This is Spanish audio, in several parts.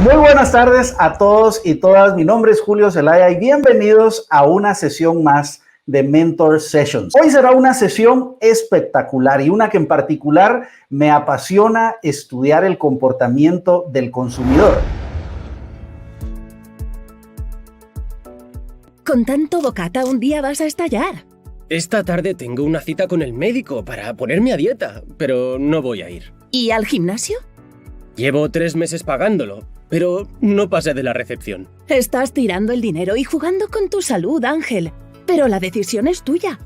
Muy buenas tardes a todos y todas. Mi nombre es Julio Zelaya y bienvenidos a una sesión más de Mentor Sessions. Hoy será una sesión espectacular y una que en particular me apasiona estudiar el comportamiento del consumidor. Con tanto bocata un día vas a estallar. Esta tarde tengo una cita con el médico para ponerme a dieta, pero no voy a ir. ¿Y al gimnasio? Llevo 3 meses pagándolo, pero no pasé de la recepción. Estás tirando el dinero y jugando con tu salud, Ángel. Pero la decisión es tuya.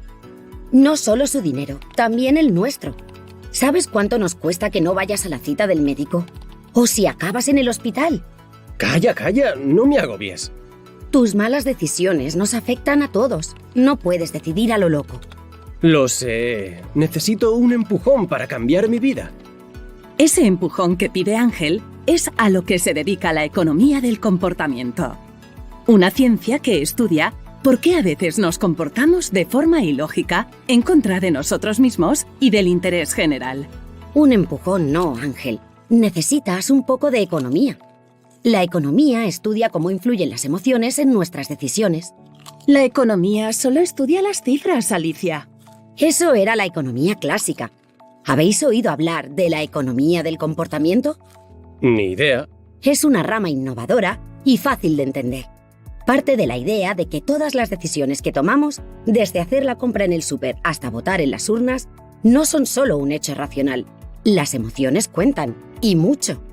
No solo su dinero, también el nuestro. ¿Sabes cuánto nos cuesta que no vayas a la cita del médico? ¿O si acabas en el hospital? Calla, no me agobies. Tus malas decisiones nos afectan a todos. No puedes decidir a lo loco. Lo sé. Necesito un empujón para cambiar mi vida. Ese empujón que pide Ángel es a lo que se dedica la economía del comportamiento. Una ciencia que estudia por qué a veces nos comportamos de forma ilógica en contra de nosotros mismos y del interés general. Un empujón no, Ángel. Necesitas un poco de economía. La economía estudia cómo influyen las emociones en nuestras decisiones. La economía solo estudia las cifras, Alicia. Eso era la economía clásica. ¿Habéis oído hablar de la economía del comportamiento? Ni idea. Es una rama innovadora y fácil de entender. Parte de la idea de que todas las decisiones que tomamos, desde hacer la compra en el súper hasta votar en las urnas, no son solo un hecho racional. Las emociones cuentan, y mucho.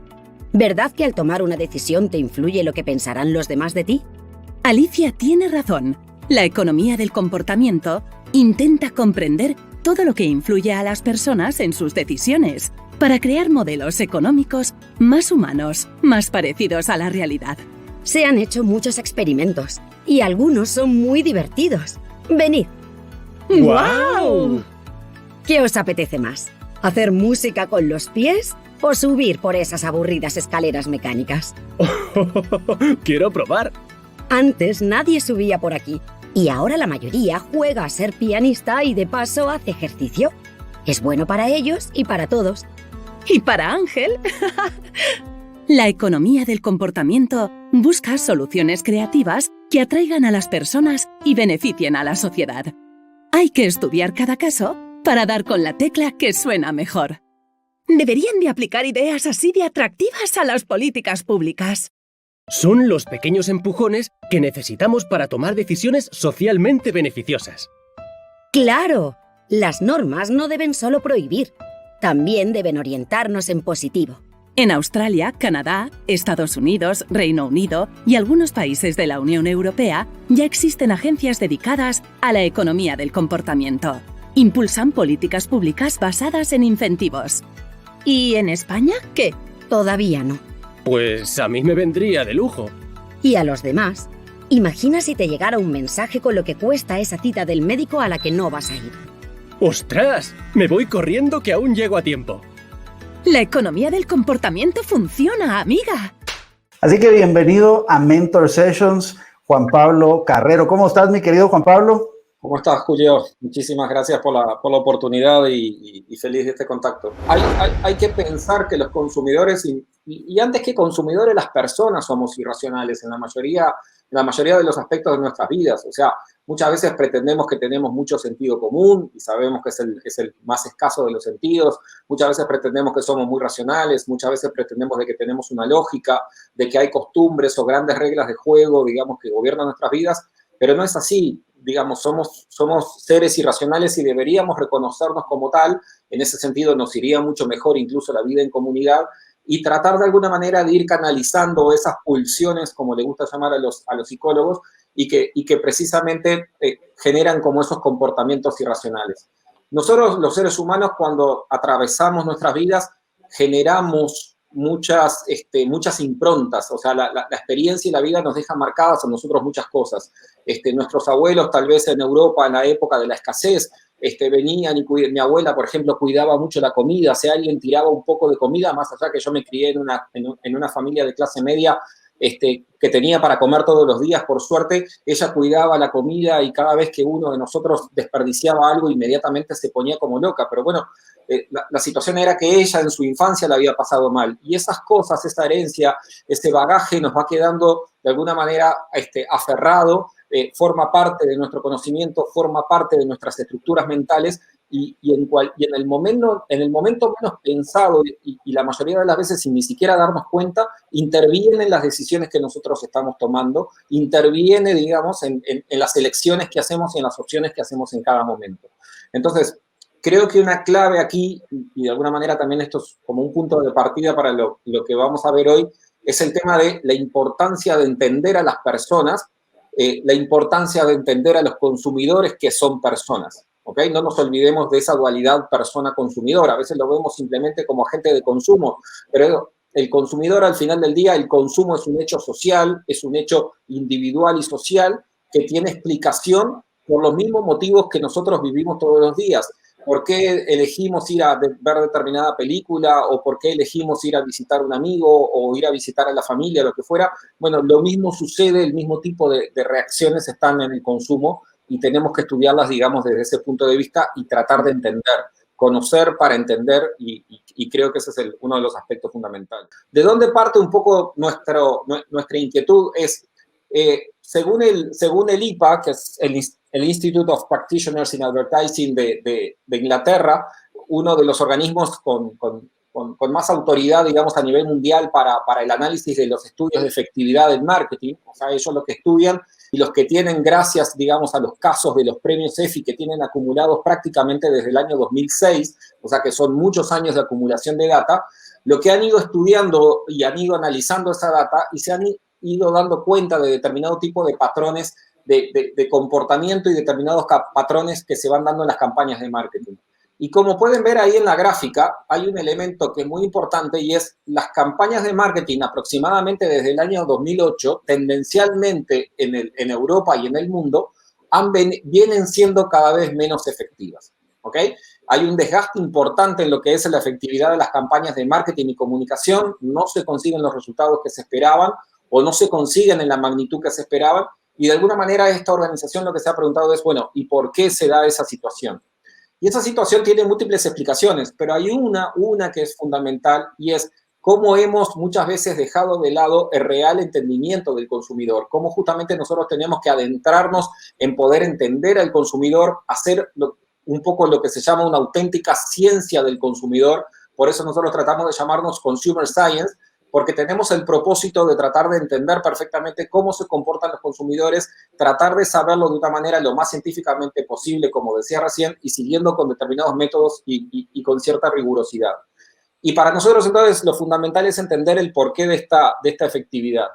¿Verdad que al tomar una decisión te influye lo que pensarán los demás de ti? Alicia tiene razón. La economía del comportamiento intenta comprender todo lo que influye a las personas en sus decisiones para crear modelos económicos más humanos, más parecidos a la realidad. Se han hecho muchos experimentos y algunos son muy divertidos. Venid. ¡Guau! ¿Qué os apetece más? ¿Hacer música con los pies o subir por esas aburridas escaleras mecánicas? Quiero probar. Antes nadie subía por aquí y ahora la mayoría juega a ser pianista y de paso hace ejercicio. Es bueno para ellos y para todos. ¿Y para Ángel? La economía del comportamiento busca soluciones creativas que atraigan a las personas y beneficien a la sociedad. Hay que estudiar cada caso para dar con la tecla que suena mejor. Deberían de aplicar ideas así de atractivas a las políticas públicas. Son los pequeños empujones que necesitamos para tomar decisiones socialmente beneficiosas. ¡Claro! Las normas no deben solo prohibir, también deben orientarnos en positivo. En Australia, Canadá, Estados Unidos, Reino Unido y algunos países de la Unión Europea ya existen agencias dedicadas a la economía del comportamiento. Impulsan políticas públicas basadas en incentivos. ¿Y en España qué? Todavía no. Pues a mí me vendría de lujo. Y a los demás, imagina si te llegara un mensaje con lo que cuesta esa cita del médico a la que no vas a ir. ¡Ostras! Me voy corriendo que aún llego a tiempo. La economía del comportamiento funciona, amiga. Así que bienvenido a Mentor Sessions, Juan Pablo Carrero. ¿Cómo estás, mi querido Juan Pablo? ¿Cómo estás, Julio? Muchísimas gracias por la oportunidad y feliz de este contacto. Hay que pensar que los consumidores, y antes que consumidores, las personas somos irracionales en la mayoría de los aspectos de nuestras vidas. O sea, muchas veces pretendemos que tenemos mucho sentido común y sabemos que es el más escaso de los sentidos. Muchas veces pretendemos que somos muy racionales, muchas veces pretendemos de que tenemos una lógica, de que hay costumbres o grandes reglas de juego, digamos, que gobiernan nuestras vidas, pero no es así. Digamos, somos seres irracionales y deberíamos reconocernos como tal. En ese sentido nos iría mucho mejor incluso la vida en comunidad y tratar de alguna manera de ir canalizando esas pulsiones, como le gusta llamar a los psicólogos, y que precisamente generan como esos comportamientos irracionales. Nosotros, los seres humanos, cuando atravesamos nuestras vidas, generamos muchas improntas, o sea, la experiencia y la vida nos deja marcadas a nosotros muchas cosas. Nuestros abuelos, tal vez en Europa, en la época de la escasez, venían y mi abuela, por ejemplo, cuidaba mucho la comida. Si alguien tiraba un poco de comida, más allá que yo me crié en una familia de clase media, que tenía para comer todos los días. Por suerte, ella cuidaba la comida y cada vez que uno de nosotros desperdiciaba algo, inmediatamente se ponía como loca. Pero bueno, la situación era que ella en su infancia la había pasado mal. Y esas cosas, esa herencia, ese bagaje nos va quedando de alguna manera aferrado, forma parte de nuestro conocimiento, forma parte de nuestras estructuras mentales y en el momento menos pensado y la mayoría de las veces sin ni siquiera darnos cuenta, intervienen las decisiones que nosotros estamos tomando, interviene, digamos, en las elecciones que hacemos y en las opciones que hacemos en cada momento. Entonces, creo que una clave aquí, y de alguna manera también esto es como un punto de partida para lo que vamos a ver hoy, es el tema de la importancia de entender a las personas, la importancia de entender a los consumidores que son personas. ¿Okay? No nos olvidemos de esa dualidad persona-consumidor. A veces lo vemos simplemente como agente de consumo, pero el consumidor al final del día, el consumo es un hecho social, es un hecho individual y social que tiene explicación por los mismos motivos que nosotros vivimos todos los días. ¿Por qué elegimos ir a ver determinada película o por qué elegimos ir a visitar a un amigo o ir a visitar a la familia, lo que fuera? Bueno, lo mismo sucede, el mismo tipo de reacciones están en el consumo y tenemos que estudiarlas, digamos, desde ese punto de vista y tratar de entender, conocer para entender y creo que ese es uno de los aspectos fundamentales. ¿De dónde parte un poco nuestra inquietud? Es, según el IPA, que es el Institute of Practitioners in Advertising de Inglaterra, uno de los organismos con más autoridad, digamos, a nivel mundial para el análisis de los estudios de efectividad del marketing. O sea, ellos lo que estudian y los que tienen, gracias, digamos, a los casos de los premios EFI que tienen acumulados prácticamente desde el año 2006, o sea que son muchos años de acumulación de data, lo que han ido estudiando y han ido analizando esa data y se han ido dando cuenta de determinado tipo de patrones de comportamiento y determinados patrones que se van dando en las campañas de marketing. Y como pueden ver ahí en la gráfica, hay un elemento que es muy importante y es las campañas de marketing aproximadamente desde el año 2008, tendencialmente en Europa y en el mundo, vienen siendo cada vez menos efectivas. ¿Ok? Hay un desgaste importante en lo que es la efectividad de las campañas de marketing y comunicación, no se consiguen los resultados que se esperaban o no se consiguen en la magnitud que se esperaban y de alguna manera esta organización lo que se ha preguntado es, bueno, ¿y por qué se da esa situación? Y esa situación tiene múltiples explicaciones, pero hay una que es fundamental y es cómo hemos muchas veces dejado de lado el real entendimiento del consumidor, cómo justamente nosotros tenemos que adentrarnos en poder entender al consumidor, hacer un poco lo que se llama una auténtica ciencia del consumidor. Por eso nosotros tratamos de llamarnos Consumer Science, porque tenemos el propósito de tratar de entender perfectamente cómo se comportan los consumidores, tratar de saberlo de una manera lo más científicamente posible, como decía recién, y siguiendo con determinados métodos y con cierta rigurosidad. Y para nosotros, entonces, lo fundamental es entender el porqué de esta efectividad.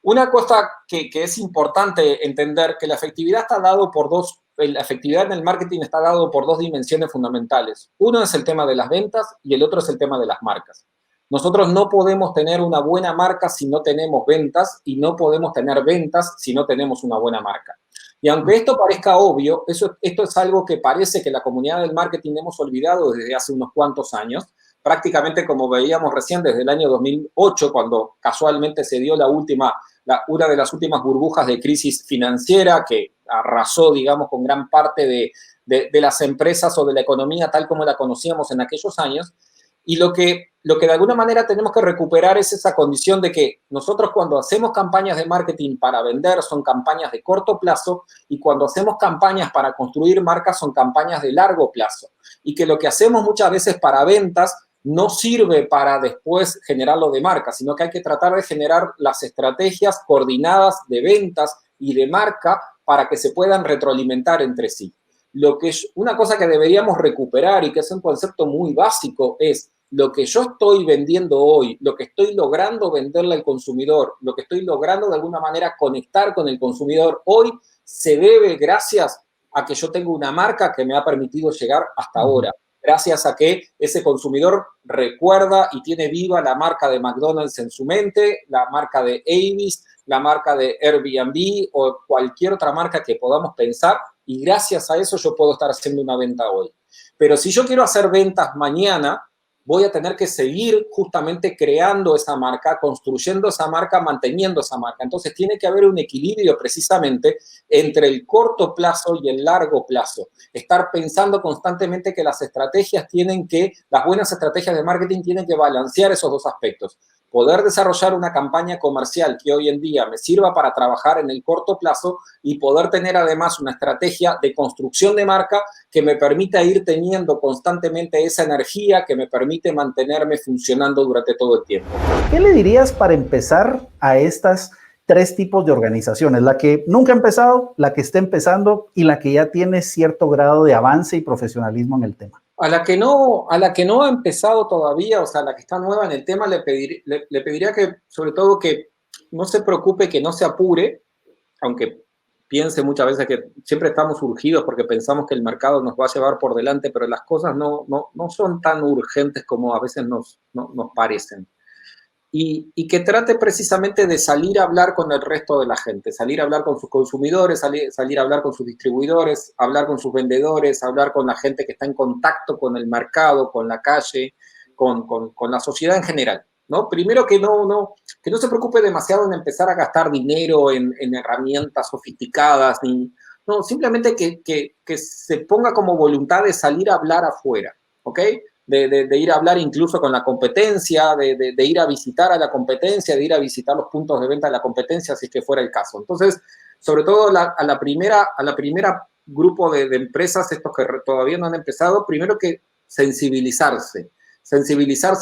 Una cosa que es importante entender, que la efectividad está dado por la efectividad en el marketing está dado por dos dimensiones fundamentales. Uno es el tema de las ventas y el otro es el tema de las marcas. Nosotros no podemos tener una buena marca si no tenemos ventas y no podemos tener ventas si no tenemos una buena marca. Y aunque esto parezca obvio, esto es algo que parece que la comunidad del marketing hemos olvidado desde hace unos cuantos años, prácticamente como veíamos recién desde el año 2008, cuando casualmente se dio una de las últimas burbujas de crisis financiera que arrasó, digamos, con gran parte de las empresas o de la economía tal como la conocíamos en aquellos años. Y lo que de alguna manera tenemos que recuperar es esa condición de que nosotros cuando hacemos campañas de marketing para vender son campañas de corto plazo y cuando hacemos campañas para construir marcas son campañas de largo plazo. Y que lo que hacemos muchas veces para ventas no sirve para después generarlo de marca, sino que hay que tratar de generar las estrategias coordinadas de ventas y de marca para que se puedan retroalimentar entre sí. Lo que es una cosa que deberíamos recuperar y que es un concepto muy básico es lo que yo estoy vendiendo hoy, lo que estoy logrando venderle al consumidor, lo que estoy logrando de alguna manera conectar con el consumidor hoy se debe gracias a que yo tengo una marca que me ha permitido llegar hasta ahora. Gracias a que ese consumidor recuerda y tiene viva la marca de McDonald's en su mente, la marca de Avis, la marca de Airbnb o cualquier otra marca que podamos pensar y gracias a eso yo puedo estar haciendo una venta hoy. Pero si yo quiero hacer ventas mañana, voy a tener que seguir justamente creando esa marca, construyendo esa marca, manteniendo esa marca. Entonces tiene que haber un equilibrio precisamente entre el corto plazo y el largo plazo. Estar pensando constantemente que las buenas estrategias de marketing tienen que balancear esos dos aspectos. Poder desarrollar una campaña comercial que hoy en día me sirva para trabajar en el corto plazo y poder tener además una estrategia de construcción de marca que me permita ir teniendo constantemente esa energía que me permite mantenerme funcionando durante todo el tiempo. ¿Qué le dirías para empezar a estas 3 tipos de organizaciones? La que nunca ha empezado, la que está empezando y la que ya tiene cierto grado de avance y profesionalismo en el tema. A la que no ha empezado todavía, o sea, a la que está nueva en el tema, le pediría que, sobre todo, que no se preocupe, que no se apure, aunque piense muchas veces que siempre estamos urgidos porque pensamos que el mercado nos va a llevar por delante, pero las cosas no son tan urgentes como a veces nos parecen. Y que trate precisamente de salir a hablar con el resto de la gente, salir a hablar con sus consumidores, salir a hablar con sus distribuidores, hablar con sus vendedores, hablar con la gente que está en contacto con el mercado, con la calle, con la sociedad en general, ¿no? Primero que no se preocupe demasiado en empezar a gastar dinero en herramientas sofisticadas, no, simplemente que se ponga como voluntad de salir a hablar afuera, ¿ok? De ir a hablar incluso con la competencia, de ir a visitar a la competencia, de ir a visitar los puntos de venta de la competencia, si es que fuera el caso. Entonces, sobre todo a la primera grupo de empresas, estos que todavía no han empezado, primero que sensibilizarse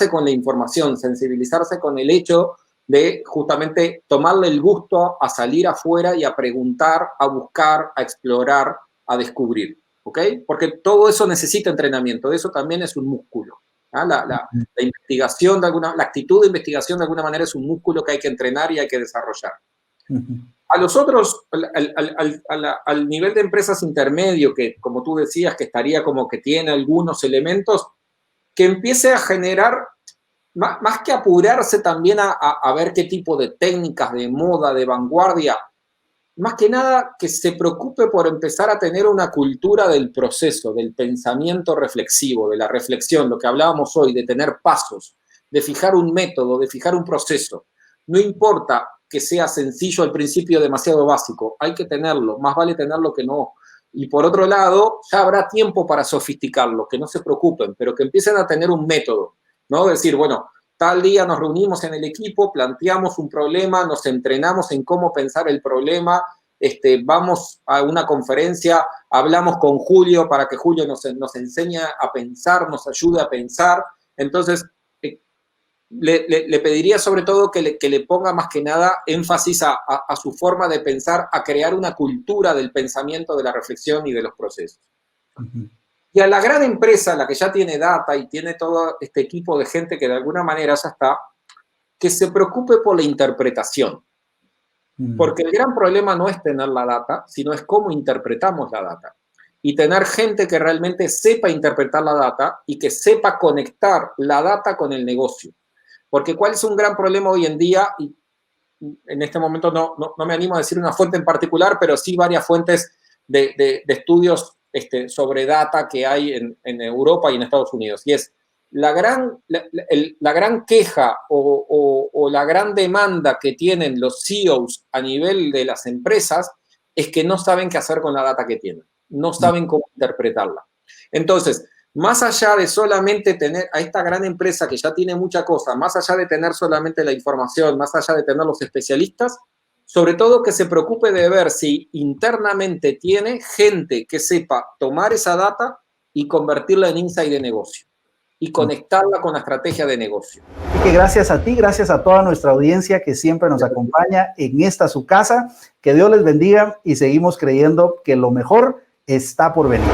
con la información, sensibilizarse con el hecho de justamente tomarle el gusto a salir afuera y a preguntar, a buscar, a explorar, a descubrir. ¿Ok? Porque todo eso necesita entrenamiento, eso también es un músculo. ¿Ah? La investigación, la actitud de investigación de alguna manera es un músculo que hay que entrenar y hay que desarrollar. A los otros, al nivel de empresas intermedio, que como tú decías, que estaría como que tiene algunos elementos, que empiece a generar, más que apurarse también a ver qué tipo de técnicas, de moda, de vanguardia, más que nada que se preocupe por empezar a tener una cultura del proceso, del pensamiento reflexivo, de la reflexión, lo que hablábamos hoy, de tener pasos, de fijar un método, de fijar un proceso. No importa que sea sencillo al principio, demasiado básico, hay que tenerlo, más vale tenerlo que no. Y por otro lado, ya habrá tiempo para sofisticarlo, que no se preocupen, pero que empiecen a tener un método, ¿no? Decir, bueno, tal día nos reunimos en el equipo, planteamos un problema, nos entrenamos en cómo pensar el problema, vamos a una conferencia, hablamos con Julio para que Julio nos enseñe a pensar, nos ayude a pensar. Entonces, le pediría sobre todo que le ponga más que nada énfasis a su forma de pensar, a crear una cultura del pensamiento, de la reflexión y de los procesos. Uh-huh. Y a la gran empresa, la que ya tiene data y tiene todo este equipo de gente que de alguna manera ya está, que se preocupe por la interpretación. Porque el gran problema no es tener la data, sino es cómo interpretamos la data. Y tener gente que realmente sepa interpretar la data y que sepa conectar la data con el negocio. Porque ¿cuál es un gran problema hoy en día? Y en este momento no me animo a decir una fuente en particular, pero sí varias fuentes de estudios sobre data que hay en Europa y en Estados Unidos. Y es la gran queja o la gran demanda que tienen los CEOs a nivel de las empresas es que no saben qué hacer con la data que tienen. No saben cómo interpretarla. Entonces, más allá de solamente tener a esta gran empresa que ya tiene mucha cosa, más allá de tener solamente la información, más allá de tener los especialistas, sobre todo que se preocupe de ver si internamente tiene gente que sepa tomar esa data y convertirla en insight de negocio y conectarla con la estrategia de negocio. Y que gracias a ti, gracias a toda nuestra audiencia que siempre nos acompaña en esta su casa, que Dios les bendiga y seguimos creyendo que lo mejor está por venir.